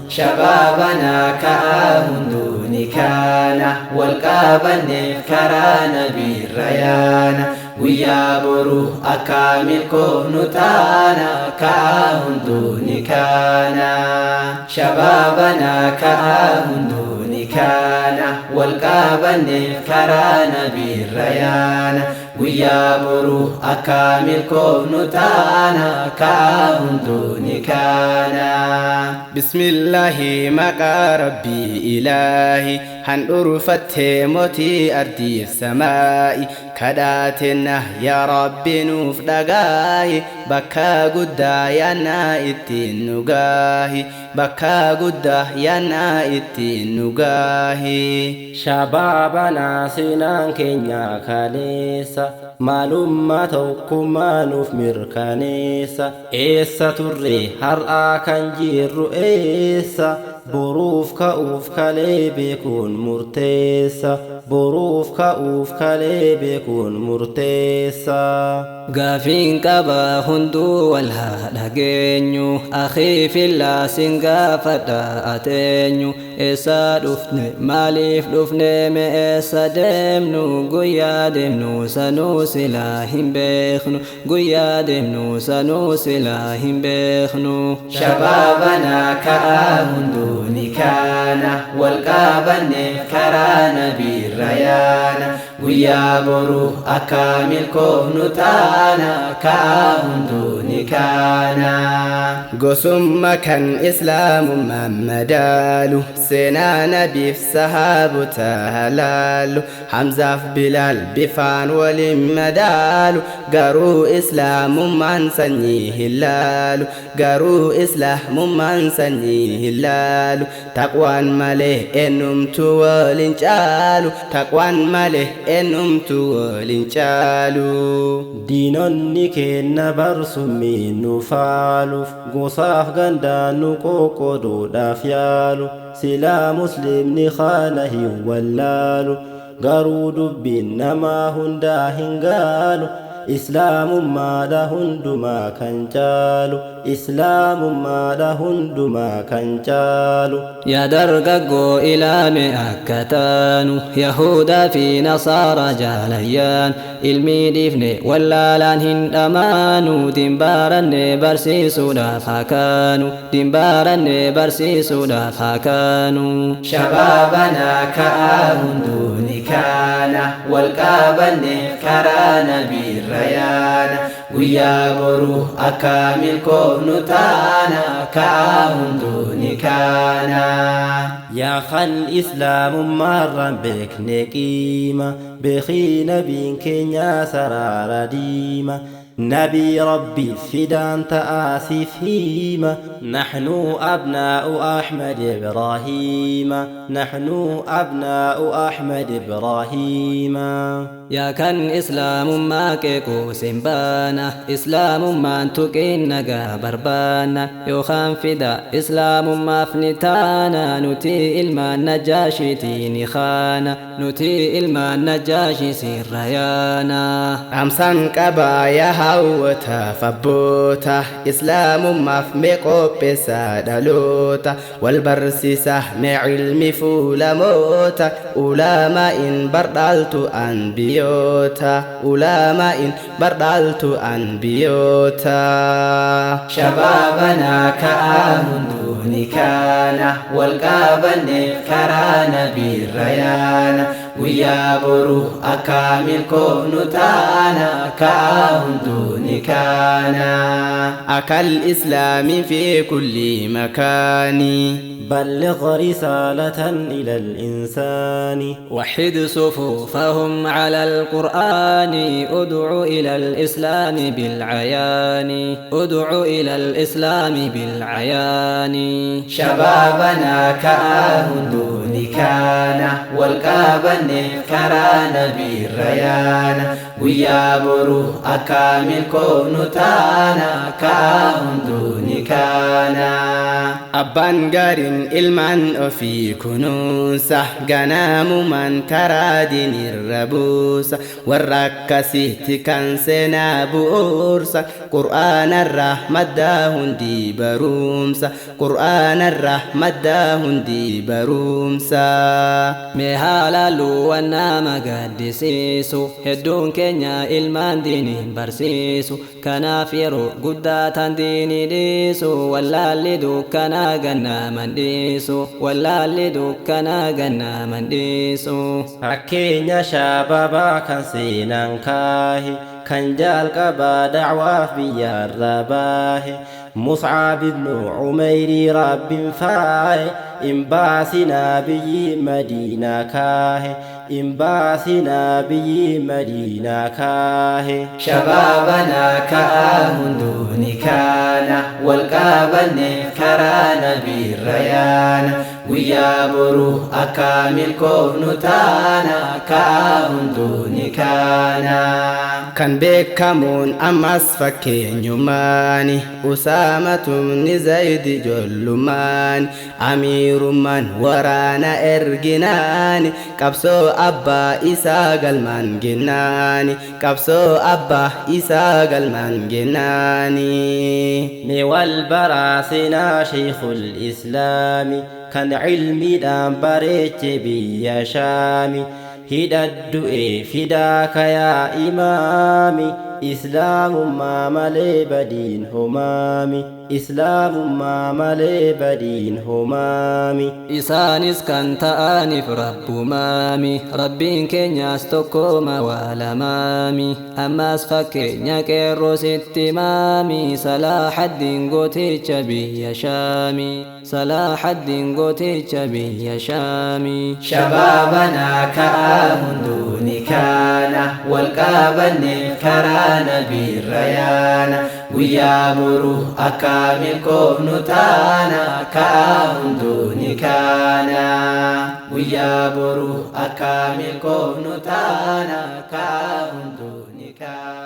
شبابنا كأهندوني كان والقابن كرانا بالريان ويا برو أكامل كونتانا كأهندوني كان شبابنا كأهندوني كان والقابن كرانا بالريان ويا برو أكامل كونتانا كأهندوني كان بسم الله مقا ربي إلهي هندور فتح موتي أرضي السماء كداتنا يا ربي نوف دقاهي بكا قدا يانا اتين نقاهي بكا قدا يانا اتين نقاهي شبابنا سنان كينيا كاليسا معلومة توكما نوف مركانيسا إيسا تري هرآ كان جيرو إيسا بروف كأوف كالي بيكون مرتيسا بروف كأوف كالي بيكون مرتيسا قافين كبا هندو والهادقينيو أخي في الله سنقا فتاة إسا دفن ماليف دفن مئسا دمنو قويا دمنو سنو سلاهم بيخنو قويا دمنو سنو سلاهم بيخنو شبابنا كأهندوني كان والقابن كرانا بالريان ويا برو أكامل كونتانا كأهندوني كان قسم كان إسلام ممدالو سنا نبي في سحاب تهلالو حمزة في بلال بفان ولمدالو قارو إسلام من سنيه اللالو قارو إسلام من سنيه اللالو تقوان ماله إنم توالين جالو تقوان ماله إنم توالين جالو دينوني كينا برسمي نفالو قصاف غندانو كوكودو دافيالو سلا مسلم نخانه واللالو قارو دبين نما هندا هنغالو إسلام ما لهندما كنجالو إسلام ما لهندما كنجالو يا درققو إلى مئكتانو يهودا في نصارى جاليان ilmi dhifne wallaalaan hin dhamaanu dimbaaranne barsiisuudhaaf hakaanu dimbaaranne barsiisuudhaaf hakaanu shabaabana ka'aa hunduuni kaana walqaabanne karaa nabiirrayaana guyyaa boru akka milkoofnu taana ka'aa hunduuni kaana يا خل إسلام مرة بك نقيمة بخي نبي كينيا سرار ديمة نبي ربي فدان تآسف هيمة نحن أبناء أحمد إبراهيم نحن أبناء أحمد إبراهيم يا كان إسلام ما كيكو سنبانا إسلام ما انتقين نقا بربانا يوخان فدا إسلام ما فنتانا نتي إلما النجاشي تيني خانا نتي إلما النجاشي سيريانا أمسان كبايا هاوتا فبوتا إسلام ما فميقو بسا دلوتا والبرسيسة مع علمي فولا موتا أولاما إن بردالت أنبيو علماء بردالت أنبيوتا شبابنا كأهندوني كان والقابن كرانا بالريان ويا برو أكامل كونو تانا كأهندوني كان أكل إسلام في كل مكان بلغ رسالة إلى الإنسان وحد صفوفهم على القرآن ادع إلى الإسلام بالعيان ادع إلى الإسلام بالعيان شبابنا كأهندوني كان والقابن كرانا بالريان guyyaa boruu akka milkoofnu taana kaa hunduuni kaana. Abbaan gaariin ilmaan ofii kunuunsa ganaamumaan karaa diinirra buusa warra akkasiitti kan seenaa bu'uursa qur'aanarraa maddaa hundi barumsa qur'aanarraa maddaa hundi barumsa. Mee haalaaluu waan nama gaddisiisu hedduun keenya ilmaan diiniin barsiisu kanaaf yeroo guddaa tan diinii dhiisu wallaalli dukkanaa gannaman dhiisu wallaalli dukkanaa gannaman dhiisu. Fakkeenya shaababaa kan seenaan kaahe kan jalqabaa dacwaaf biyyarra baahe Mus'ab ibnu Umayri rabbiin faaye imbaasina biyyi Madiinaa kaahe imbaasina biyyi Madiinaa kaahe. Shabaabana kaa hunduuni kaana wal qabanne karaa nabiirra yaana guyyaa boruu akka milkoofnu taana kaa hunduuni kaana. Kan beekamuun ammas fakkeenyumaani Usaamatumni Zaydi jollumaani amiirummaan waraana erginaani qabsoo abbaa isaa galmaan gennaani qabsoo abbaa isaa galmaan gennaani. Mee wal baraasinaa shaykhul islaami kan cilmiidhaan bareeche biyya shaami hidhaddu'ee fidaaka yaa imaami islaamummaa malee badiin homaami islaamummaa malee badiin homaami. Isaanis kan ta'aniif rabbumaami rabbiin keenyaas tokkoma waa lamaami ammas fakkeenya qeerroo sitti maami Salaahaddin gooticha biyya shaami Salaahaddin gooticha biyya shaami. Shabaabana kaa hunduuni kaana wal qabanne karaa nabiirra yaana guyyaa boruu akka milkoofnu taana kaa hunduuni kaana guyyaa boruu akka milkoofnu taana kaa hunduuni kaana.